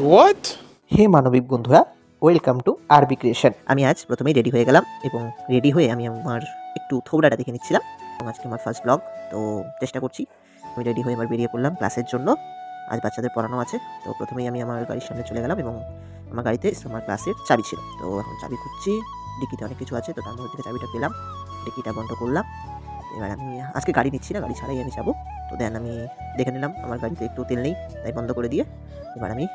What? হে মানবিক বন্ধুরা, welcome to আরবি ক্রিয়েশন। আমি আজ প্রথমেই রেডি হয়ে গেলাম এবং রেডি হয়ে আমি আমার একটু থোবড়াটা দেখে নিচ্ছিলাম এবং আজকে আমার ফার্স্ট ব্লগ, তো চেষ্টা করছি। আমি রেডি হয়ে আমার বেরিয়ে পড়লাম ক্লাসের জন্য। আজ বাচ্চাদের পড়ানো আছে, তো প্রথমেই আমি আমার গাড়ির সামনে চলে গেলাম এবং আমার গাড়িতে আমার ক্লাসের চাবি ছিল, তো এখন চাবি খুঁজছি। ডিকিতে অনেক কিছু আছে, তো তার মধ্যে থেকে চাবিটা পেলাম, ডিকিটা বন্ধ করলাম। এবার আমি আজকে গাড়ি নিচ্ছি না, গাড়ি ছাড়াই আমি যাবো। তো দেন আমি দেখে নিলাম আমার গাড়িতে একটু তেল নেই, তাই বন্ধ করে দিয়ে এবার আমি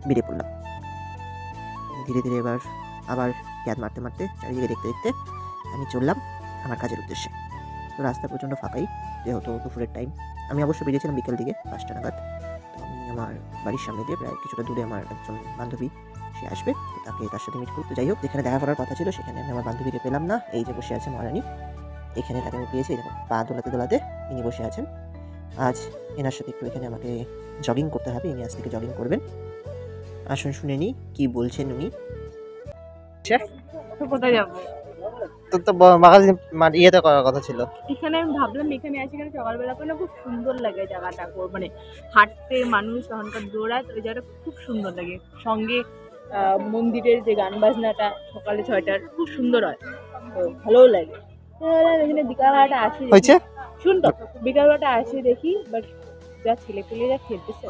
বেরিয়ে পড়লাম। ধীরে ধীরে এবার আবার ক্যাদ মারতে মারতে চারিদিকে দেখতে দেখতে আমি চললাম আমার কাজের উদ্দেশ্যে। তো রাস্তা প্রচণ্ড ফাঁকাই, যেহেতু দুপুরের টাইম। আমি অবশ্য বেরিয়েছিলাম বিকেল দিকে 5টা নাগাদ। তো আমি আমার বাড়ির সামনে দিয়ে প্রায় কিছুটা দূরে আমার একজন বান্ধবী সে আসবে, তো তার সাথে মিট করতে। যাই হোক, যেখানে দেখা করার কথা ছিল সেখানে আমি আমার বান্ধবীকে পেলাম না। এই যে বসে আছে মহারানী, এখানে তাকে আমি পেয়েছি। এরকম পা দোলাতে দোলাতে ইনি বসে আছেন। আজ এনার সাথে একটু এখানে আমাকে জগিং করতে হবে, ইনি আজ থেকে জগিং করবেন। আসুন শুনে নিই কি বলছেন উনি। কোথায় যাবো? তো মাগাজিন ইয়েতে করার কথা ছিল। এখানে আমি ভাবলাম এখানে আসি, এখানে সকালবেলা করে খুব সুন্দর লাগে জায়গাটা, মানে হাঁটতে মানুষ তখনকার দৌড়ায়, তো ওই জায়গাটা খুব সুন্দর লাগে। সঙ্গে মন্দিরের যে গান বাজনাটা সকালে 6টার খুব সুন্দর হয়, তো ভালোও লাগে। এখানে বিকালবেলাটা আসি হয়েছে শুনতো, বিকালবেলাটা আসি দেখি, বাট যা ছেলে পেলে যা খেলতেছে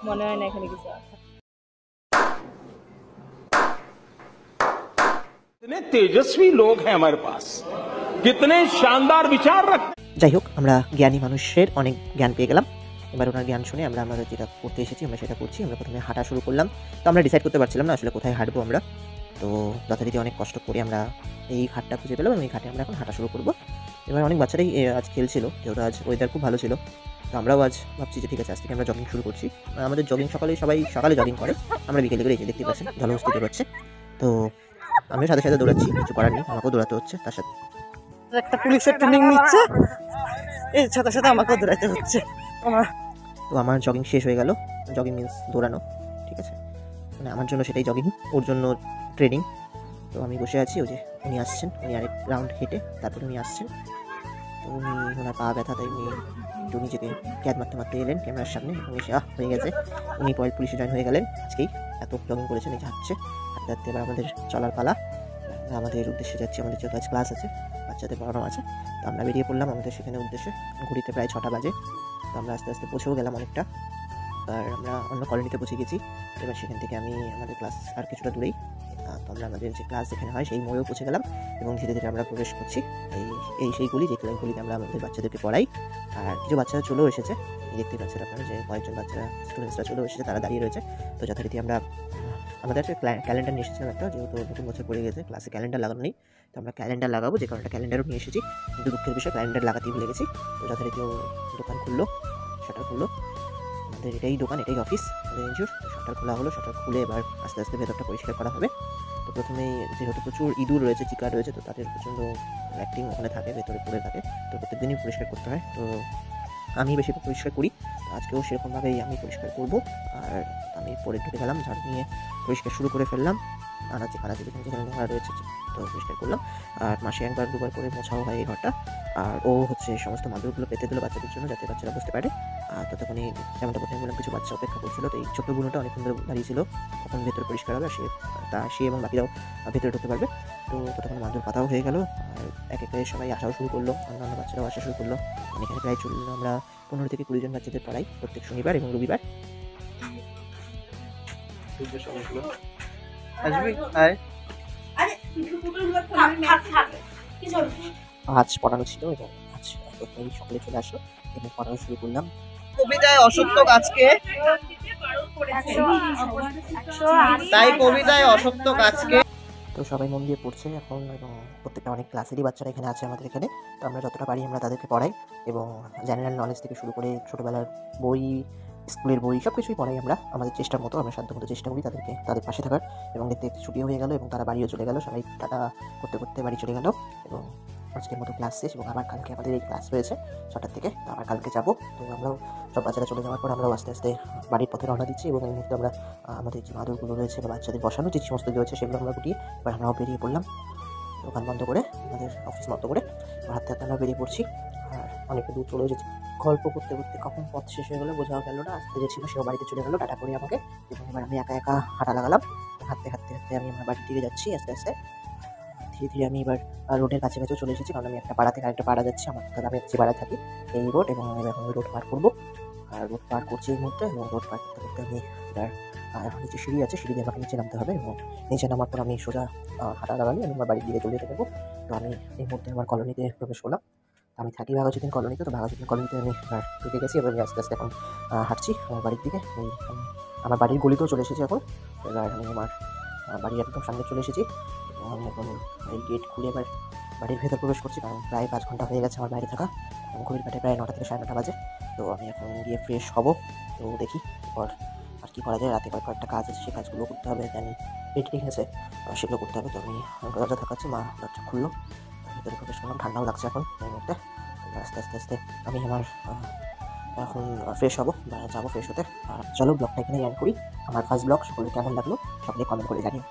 মনে হয় না এখানে কিছু আছে। कितने तेजस्वी लोग हैं हमारे पास, कितने शानदार विचार रखते। যাই হোক, আমরা জ্ঞানী মানুষের অনেক জ্ঞান পেয়ে গেলাম। এবার ওনার জ্ঞান শুনে আমরা আমাদের যেটা করতে এসেছি আমরা সেটা করছি। আমরা প্রথমে হাঁটা শুরু করলাম। তো আমরা ডিসাইড করতে পারছিলাম না আসলে কোথায় হাঁটবো আমরা। তো যথারীতি অনেক কষ্ট করে আমরা এই ঘাটটা খুঁজে পেলাম এবং এই ঘাটে আমরা এখন হাঁটা শুরু করবো। এবার অনেক বাচ্চারাই আজ খেলছিল, যেহেতু আজ ওয়েদার খুব ভালো ছিল। তো আমরাও আজ ভাবছি যে ঠিক আছে, আজ থেকে আমরা জগিং শুরু করছি। আমাদের জগিং সবাই সকালে জগিং করে, আমরা বিকেলে করে এই যে দেখতে পাচ্ছেন জলহস্তি দৌড়াচ্ছে। তো আমিও সাথে সাথে দৌড়াচ্ছি, কিছু করার নেই, আমাকেও দৌড়াতে হচ্ছে। তার সাথে একটা পুলিশের ট্রেনিং নিচ্ছে, এর সাথে সাথে আমাকেও দৌড়াতে হচ্ছে। তো আমার জগিং শেষ হয়ে গেল। জগিং মিন্স দৌড়ানো, ঠিক আছে, মানে আমার জন্য সেটাই জগিং, ওর জন্য ট্রেনিং। তো আমি বসে আছি, ওই যে উনি আসছেন, উনি আরেক রাউন্ড হেঁটে তারপরে উনি আসছেন। তো উনি ওনার পা ব্যথা, তাই উনি একটু নিজেকে ক্যাদ মারতে মারতে এলেন ক্যামেরার সামনে এবং এসে হয়ে গেছে। উনি পরে পুলিশে জয়েন হয়ে গেলেন আজকেই, এত জগিং করেছেন, এই যে হাঁটছে। হাঁটতে হাঁটতে এবার আমাদের চলার পালা, আমাদের উদ্দেশ্যে যাচ্ছি। আমাদের যেহেতু আজ ক্লাস আছে, বাচ্চাদের পড়ানো আছে, তো আমরা বেরিয়ে পড়লাম আমাদের সেখানে উদ্দেশ্যে। ঘুরিতে প্রায় 6টা বাজে, তো আমরা আস্তে আস্তে পৌঁছেও গেলাম অনেকটা। আর আমরা অন্য কলোনিতে পৌঁছে গেছি। এবার সেখান থেকে আমি আমাদের ক্লাস আর কিছুটা দূরেই, তো আমরা আমাদের যে ক্লাস যেখানে হয় সেই মোড়েও পৌঁছে গেলাম এবং ধীরে ধীরে আমরা প্রবেশ করছি সেইগুলি যে ক্লাসগুলিতে আমরা আমাদের বাচ্চাদেরকে পড়াই। আর কিছু বাচ্চারা চলেও এসেছে, দেখতে পাচ্ছেন আপনারা যে কয়েকজন বাচ্চারা স্টুডেন্টসরা চলেও এসেছে, তারা দাঁড়িয়ে রয়েছে। তো যথারীতি আমরা আমাদের একটা ক্যালেন্ডার নিয়ে এসেছিলাম একটা, যেহেতু নতুন বছর পড়ে গেছে, ক্লাসে ক্যালেন্ডার লাগানো নেই, তো আমরা ক্যালেন্ডার লাগাবো, যে কারণে ক্যালেন্ডারও নিয়ে এসেছি। কিন্তু দুঃখের বিষয় ক্যালেন্ডার লাগাতেই ভুলে গেছি। তো যথারীতি দোকান খুললো, শাটার খুললো, আমাদের এটাই দোকান, এটাই অফিস আমাদের এনজিওর। শাটার খোলা হলো, শাটার খুলে এবার আস্তে আস্তে ভেতরটা পরিষ্কার করা হবে। তো প্রথমেই যেহেতু প্রচুর ইঁদুর রয়েছে, চিকা রয়েছে, তো তাদের প্রচণ্ড অ্যাক্টিং ওখানে থাকে, ভেতরে পড়ে থাকে, তো প্রত্যেকদিনই পরিষ্কার করতে হয়। তো আমি বেশি পরিষ্কার করি, আজকেও সেরকমভাবেই আমি পরিষ্কার করব। আর আমি পরে ঢুকে গেলাম, ঝাড়ু নিয়ে পরিষ্কার শুরু করে ফেললাম। আনাচে কানাচে যেখানে নোংরা রয়েছে তো পরিষ্কার করলাম। আর মাসে 1-2 বার করে মোছাও হয় এই ঘরটা। আর ও হচ্ছে সমস্ত মাদুরগুলো পেতে দিল বাচ্চাদের জন্য, যাতে বাচ্চারা বুঝতে পারে। আর ততক্ষণে যেমনটা প্রথমে বললাম, কিছু বাচ্চা অপেক্ষা করছিল। তো এই ছোট্ট বুনোটা অনেক সুন্দর দাঁড়িয়েছিল, তখন ভেতরে পরিষ্কার হবে, সে এবং বাকিরাও ভেতরে ঢুকতে পারবে। তো ততক্ষণ মাদুর পাতাও হয়ে গেল, আর এক একে সবাই আসাও শুরু করলো, অন্যান্য বাচ্চারাও আসা শুরু করলো। মানে এখানে প্রায় চললো, আমরা 15 থেকে 20 জন বাচ্চাদের পড়াই প্রত্যেক শনিবার এবং রবিবার। আজ পড়ানো ছিল এবং আজ সকালে চলে আসলো এবং পড়ানো শুরু করলাম। কবিতায় অসত্য গাছকে, তাই কবিতায় অসত্য গাছকে। তো সবাই মন দিয়ে পড়ছে এখন, এবং প্রত্যেকটা অনেক ক্লাসেরই বাচ্চারা এখানে আছে আমাদের এখানে। তো আমরা যতটা পারি আমরা তাদেরকে পড়াই এবং জেনারেল নলেজ থেকে শুরু করে ছোটোবেলার বই, স্কুলের বই, সব কিছুই পড়াই আমরা আমাদের চেষ্টার মতো। আমরা সাধ্য মতো চেষ্টা করি তাদের পাশে থাকার। এবং দেখতে দেখতে ছুটিও হয়ে গেল এবং তারা বাড়িও চলে গেল, সবাই টাটা করতে করতে বাড়ি চলে গেল। এবং আজকের মতো ক্লাস শেষ এবং আবার কালকে আমাদের এই ক্লাস রয়েছে 6টার থেকে, তো আবার কালকে যাবো। তো আমরাও সব বাচ্চারা চলে যাওয়ার পর আমরাও আস্তে আস্তে বাড়ির পথে রওনা দিচ্ছি এবং এই মুহূর্তে আমরা আমাদের যে মাদুরগুলো রয়েছে বা বাচ্চাদের বসানো যে সমস্ত রয়েছে সেগুলো আমরা গুটিয়ে এবার আমরাও বেরিয়ে পড়লাম, দোকান বন্ধ করে, আমাদের অফিস বন্ধ করে হাতে হাতে আমরা বেরিয়ে পড়ছি। আর অনেকটা দূর চলে এসেছি। গল্প করতে করতে কখন পথ শেষ হয়ে গেলো বোঝাও গেল না। আস্তে যে ছিল সেও বাড়িতে চলে গেলো টাটা করে আমাকে, এবং এবার আমি একা একা হাঁটা লাগালাম। হাঁটতে হাঁটতে হাঁটতে আমি আমার বাড়ির দিকে যাচ্ছি আস্তে আস্তে। ধীরে ধীরে আমি এবার রোডের কাছাকাছিও চলে এসেছি, কারণ আমি একটা পাড়া থেকে আরেকটা পাড়া যাচ্ছি। আমার আমি যে পাড়ায় থাকি এই রোড, এবং আমি এখন ওই রোড পার করবো। আর রোড পার করছি এই মুহূর্তে, এবং রোড পার করতে করতে আমি এবার নিচে সিঁড়ি আছে, সিঁড়ি দিয়ে আমাকে নিচে নামতে হবে, এবং নিচে নামার পর আমি সোজা হাঁটা লাগালে আমি আমার বাড়ির দিকে চলে যেতে পারবো। তো আমি এই মুহূর্তে আমার কলোনিতে প্রবেশ করলাম। তো আমি থাকি বাঘাযতীন কলোনিতে, তো বাঘাযতীন কলোনিতে আমি ঢুকে গেছি। এবার আমি আস্তে আস্তে এখন হাঁটছি আমার বাড়ির দিকে। আমি আমার বাড়ির গলিতেও চলে এসেছি এখন। এবার আমি আমার বাড়ির একদম সামনে চলে এসেছি, এবং আমি এখন এই গেট খুলে এবার বাড়ির ভেতর প্রবেশ করছি, কারণ প্রায় 5 ঘন্টা হয়ে গেছে আমার বাইরে থাকা। ঘড়ির কাঁটায় প্রায় 9টা থেকে 9:30 বাজে। তো আমি এখন গিয়ে ফ্রেশ হব। তো দেখি এরপর আর কী করা যায়। রাতে কয়েকটা কাজ আছে, সেই কাজগুলো করতে হবে। জানি এডিটিং আছে, সেগুলো করতে হবে। তো আমি দরজা থাকাচ্ছি, মা দরজা খুললো, ভিতরে প্রবেশ করলাম। ঠান্ডাও লাগছে এখন এই মুহূর্তে। আস্তে আস্তে আস্তে আমি আমার এখন ফ্রেশ হবো বা যাবো ফ্রেশ হতে। আর চলো ব্লগটা এখানে এন্ড করি। আমার ফার্স্ট ব্লগ সকলে কেমন লাগলো সকলে কমেন্ট করে জানিও।